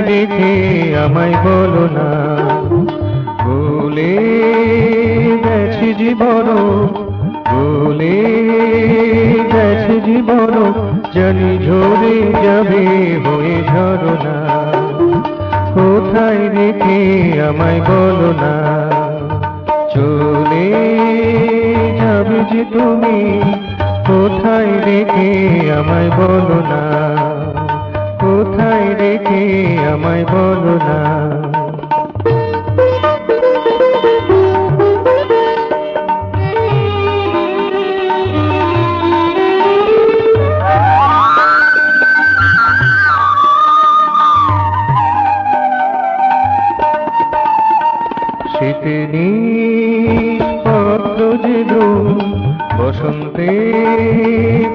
রেখে আমায় বলো না, ভুলে গেছি জীবন, ভুলে গেছি জীবন, জানি ঝরে যাবে হয়ে ঝরনা। কোথায় রেখে আমায় বলো না, চলে যাবে যে তুমি, কোথায় রেখে আমায় বলো না, কোথায় রেখে আমায় বলো না। শীতে নিষ্পত্র যে দ্রুম, বসন্তে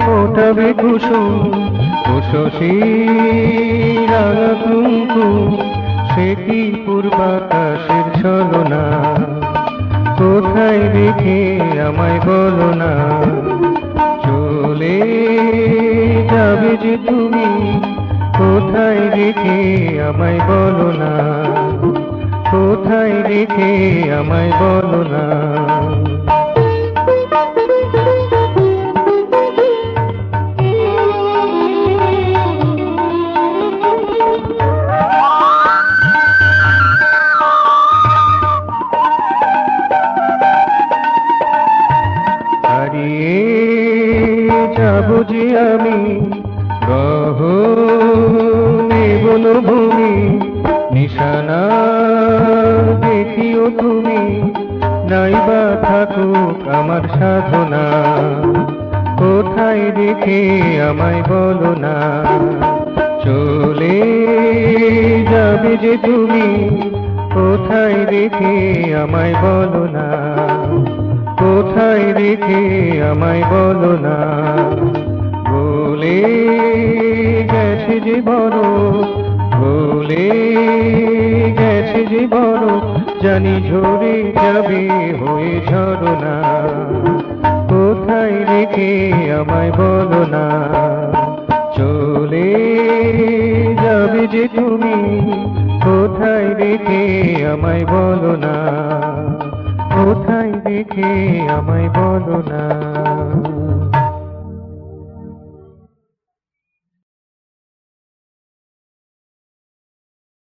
ফোটাবে কুসুম, উষসী রাঙা কুমকুম, সে কি পূর্বাকাশের ছলনা। কোথায় রেখে আমায় বলো না, চলে যাবে যে তুমি, কোথায় রেখে আমায় বলো না, কোথায় রেখে আমায় বলো না। হারিয়ে যাবো যে আমি গহনে বনভূমি, নিশানা দেখিও তুমি, নাইবা থাকুক আমার সাধনা। কোথায় রেখে আমায় বলো না, চলে যাবে যে তুমি, কোথায় রেখে আমায় বলো না, কোথায় রেখে আমায় বলো না। ভুলে গেছে যে বড়, ভুলে গেছে যে বড়, জানি ঝরে যাবে হয়ে ঝরনা। কোথায় রেখে আমায় বলো না, চলে যাবে যে তুমি, কোথায় রেখে আমায় বলো না, কোথায় রেখে আমায় বলো না।